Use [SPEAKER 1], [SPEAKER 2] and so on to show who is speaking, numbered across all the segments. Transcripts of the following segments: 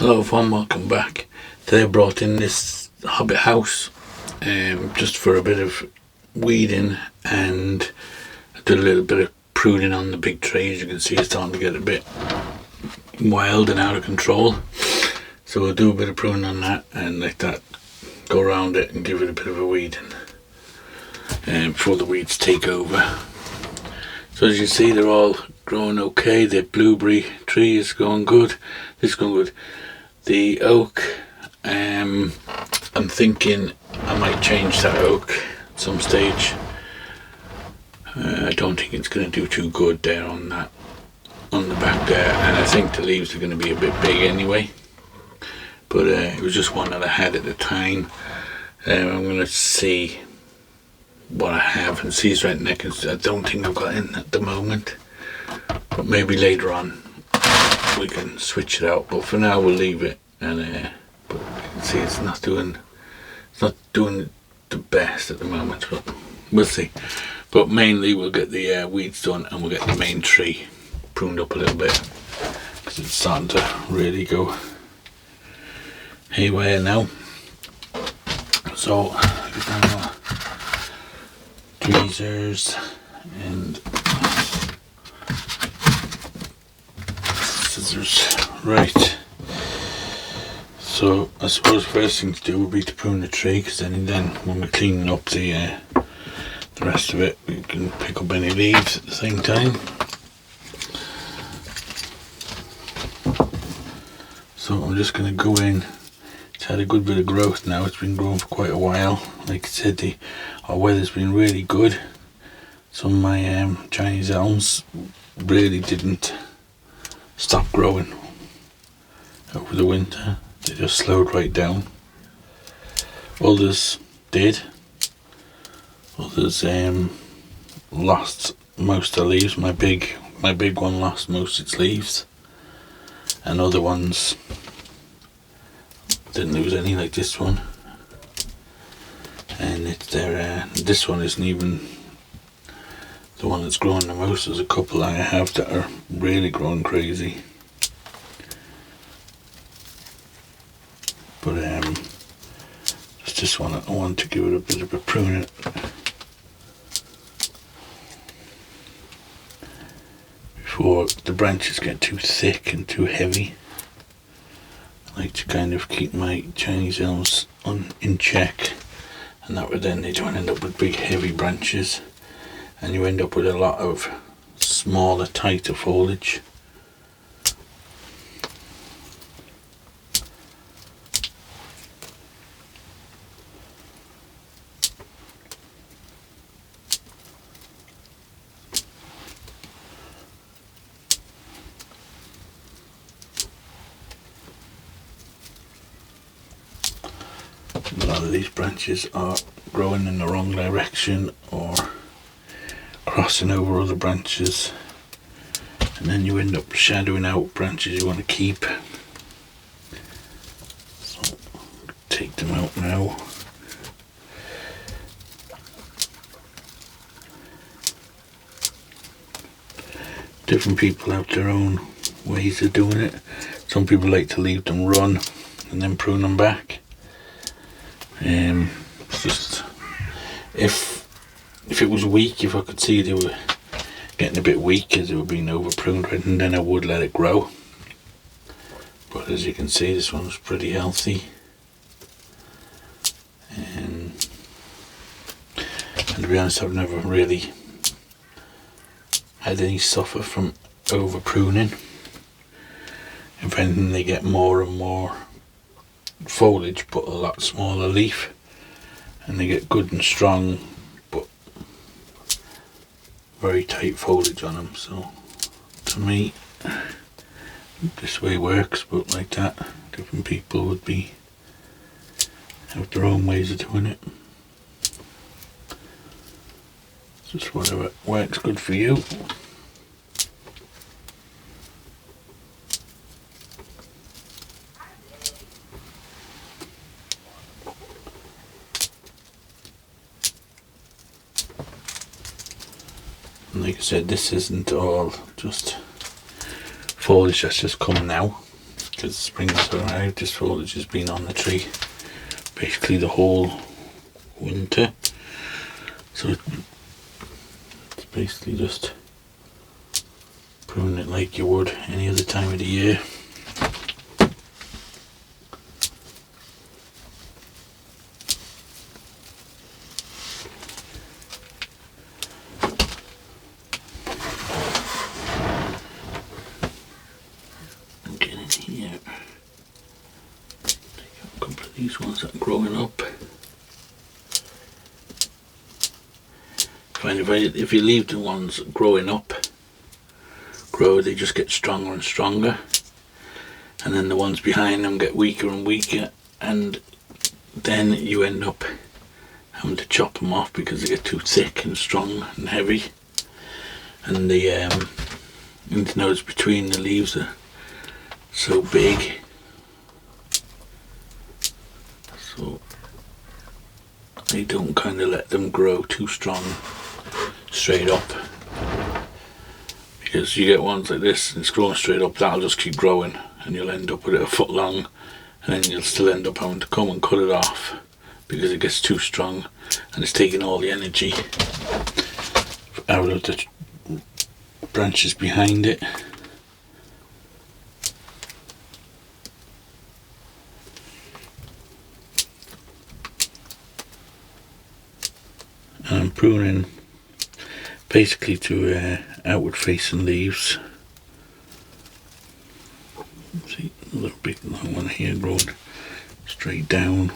[SPEAKER 1] Hello everyone, welcome back. Today I brought in this hobbit house just for a bit of weeding, and I did a little bit of pruning on the big tree. As you can see, it's starting to get a bit wild and out of control, so we'll do a bit of pruning on that and let that go around it and give it a bit of a weeding before the weeds take over. So as you see, they're all growing okay. The blueberry tree is going good. This is going good. The oak, I'm thinking I might change that oak at some stage. I don't think it's going to do too good there on the back there, and I think the leaves are going to be a bit big anyway. But it was just one that I had at the time. I'm going to see what I have and see his redneck. I don't think I've got in at the moment, but maybe later on we can switch it out. But for now we'll leave it, and but you can see it's not doing the best at the moment, but we'll see. But mainly we'll get the weeds done, and we'll get the main tree pruned up a little bit, because it's starting to really go haywire now. So tweezers and scissors. Right, so I suppose the first thing to do would be to prune the tree, because then when we're cleaning up the rest of it, we can pick up any leaves at the same time. So I'm just going to go in. It's had a good bit of growth now. It's been growing for quite a while. Like I said, our weather's been really good. Some of my Chinese elms really didn't stop growing over the winter. They just slowed right down. Others did. Others lost most of the leaves. My big one lost most of its leaves, and other ones didn't lose any, like this one. And it's there. This one isn't even the one that's growing the most. There's a couple I have that are really growing crazy. But it's this one I want to give it a bit of a pruning. Before the branches get too thick and too heavy. I like to kind of keep my Chinese elms in check, and that way then they don't end up with big heavy branches, and you end up with a lot of smaller, tighter foliage. A lot of these branches are growing in the wrong direction or crossing over other branches, and then you end up shadowing out branches you want to keep. So take them out now. Different people have their own ways of doing it. Some people like to leave them run and then prune them back. It's just if it was weak, if I could see they were getting a bit weak as they were being over pruned, and then I would let it grow. But as you can see, this one's pretty healthy, and to be honest, I've never really had any suffer from over pruning. If anything, they get more and more foliage but a lot smaller leaf, and they get good and strong but very tight foliage on them. So to me, this way works, but like that, different people would have their own ways of doing it. Just whatever works good for you. And like I said, this isn't all just foliage that's just come now. because spring's arrived. This foliage has been on the tree basically the whole winter, so it's basically just pruning it like you would any other time of the year. Get in here, take out a couple of these ones that are growing up. Find if you leave the ones growing up grow, they just get stronger and stronger, and then the ones behind them get weaker and weaker, and then you end up having to chop them off because they get too thick and strong and heavy, and the lymph nodes between the leaves are so big, so they don't kind of let them grow too strong straight up, because you get ones like this and it's growing straight up, that'll just keep growing and you'll end up with it a foot long, and then you'll still end up having to come and cut it off because it gets too strong and it's taking all the energy out of the branches behind it. And I'm pruning basically to outward facing leaves. See, a little big long one here growing straight down.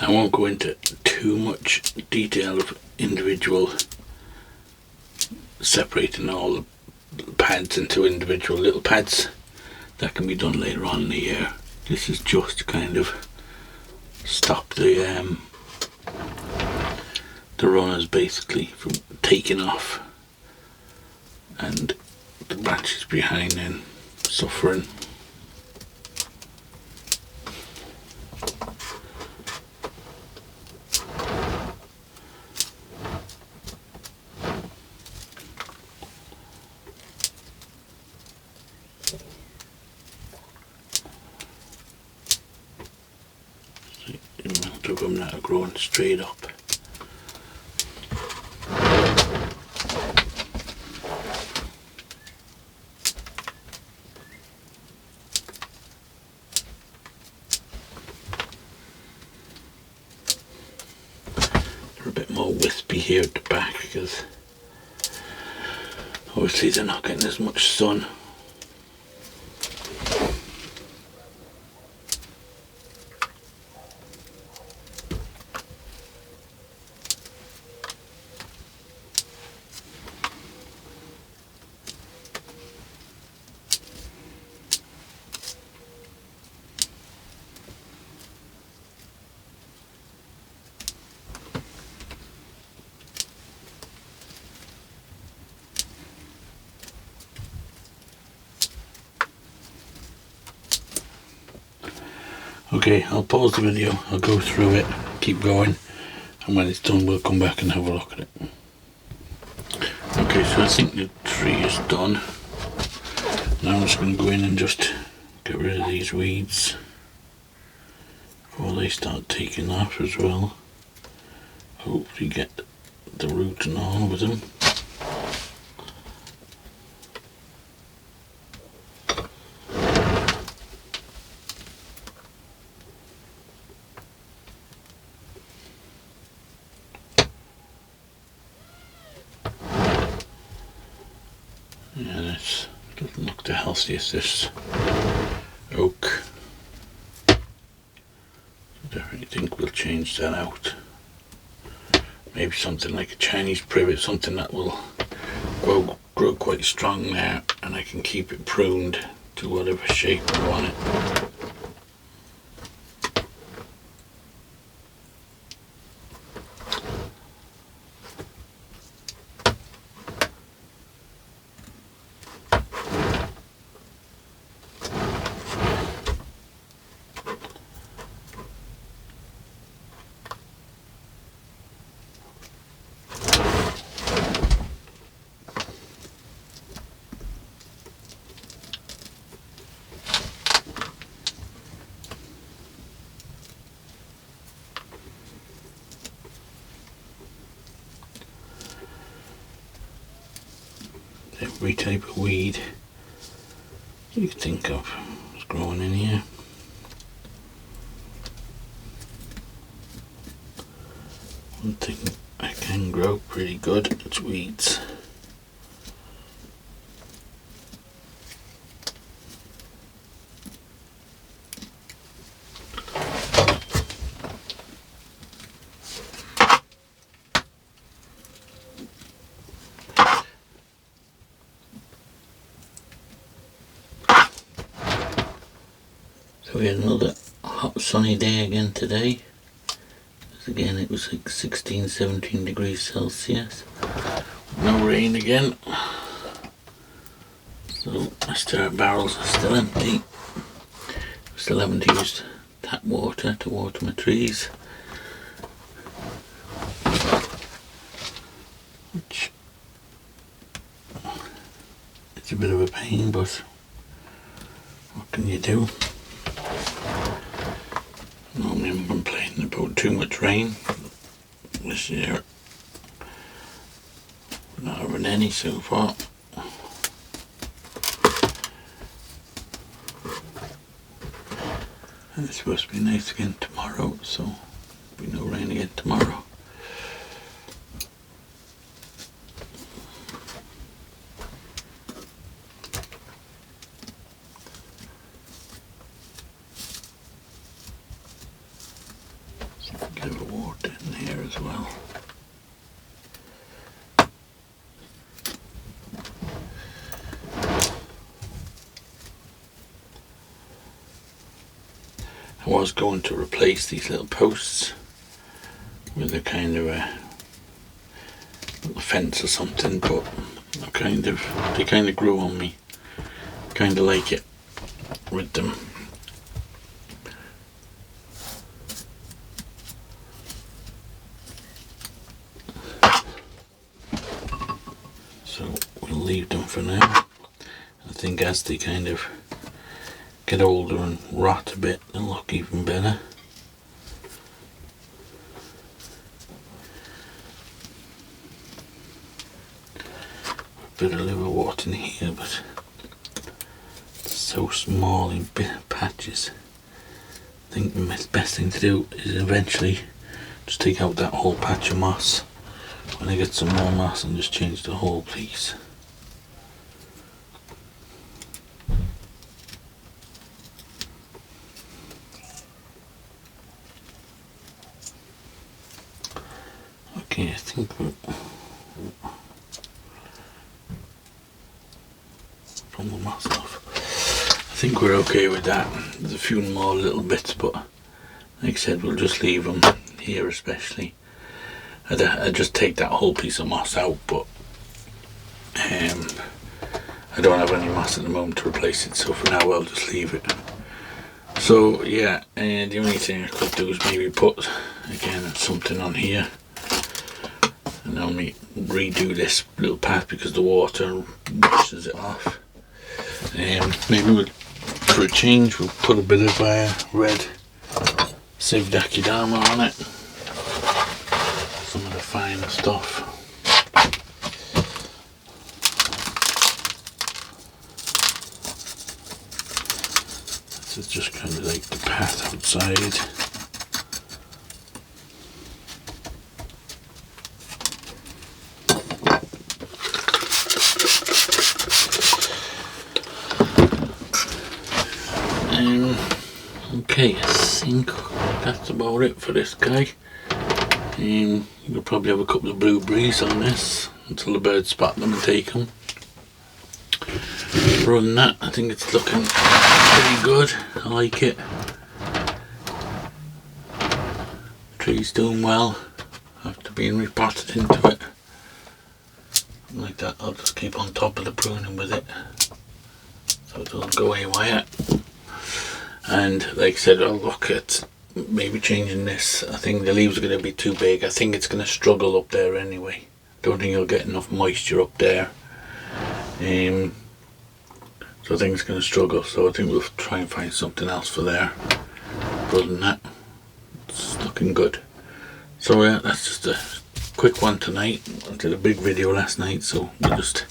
[SPEAKER 1] I won't go into too much detail of individual separating all the pads into individual little pads. That can be done later on in the year. This is just to kind of stop the runners basically from taking off and the branches behind then suffering. The amount of them that are growing straight up. They're a bit more wispy here at the back because obviously they're not getting as much sun. Okay, I'll pause the video, I'll go through it, keep going, and when it's done we'll come back and have a look at it. Okay, so I think the tree is done. Now I'm just going to go in and just get rid of these weeds before they start taking off as well. Hopefully get the root and all with them. the healthiest, this oak. I definitely think we'll change that out. Maybe something like a Chinese privet, something that will grow quite strong there, and I can keep it pruned to whatever shape I want it. Every type of weed you can think of is growing in here. One thing I can grow pretty good, it's weeds. So we had another hot sunny day again today. Again, it was like 16, 17 degrees Celsius. No rain again. So my stirrup barrels are still empty. Still haven't used tap water to water my trees. Which, it's a bit of a pain, but what can you do? Normally I'm complaining about too much rain. This year we're not having any so far. And it's supposed to be nice again tomorrow, so there'll be no rain again tomorrow. A bit of water in here as well. I was going to replace these little posts with a kind of a little fence or something, but they kind of grew on me. Kind of like it with them. So we'll leave them for now. I think as they kind of get older and rot a bit, they'll look even better. A bit of liverwort in here, but it's so small in patches. I think the best thing to do is eventually just take out that whole patch of moss. When I get some more moss, and just change the whole piece. Okay, I think we're from the moss off. I think we're okay with that. There's a few more little bits, but like I said, we'll just leave them here, especially. I'd just take that whole piece of moss out, but I don't have any moss at the moment to replace it, so for now I'll just leave it. So yeah, the only thing I could do is maybe put again something on here, and only redo this little path because the water washes it off. Maybe for a change we'll put a bit of red Sivdakidama on it. Some of the finer stuff. This is just kind of like the path outside. Okay, I think that's about it for this guy. You could probably have a couple of blueberries on this until the birds spot them and take them. Other than that, I think it's looking pretty good. I like it. Tree's doing well after being repotted into it. Like that, I'll just keep on top of the pruning with it so it doesn't go haywire. And like I said, I'll look at maybe changing this. I think the leaves are going to be too big. I think it's going to struggle up there anyway. Don't think you'll get enough moisture up there. So I think it's going to struggle. So I think we'll try and find something else for there. Other than that, it's looking good. So yeah, that's just a quick one tonight. I did a big video last night, so we'll just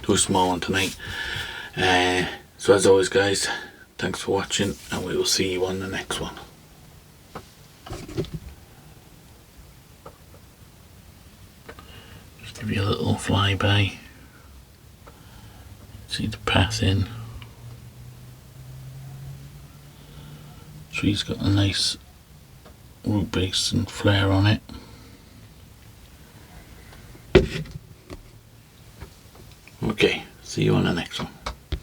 [SPEAKER 1] do a small one tonight. So as always guys, thanks for watching, and we will see you on the next one. Just give you a little flyby. See the path in. Tree's got a nice root base and flare on it. Okay, see you on the next one.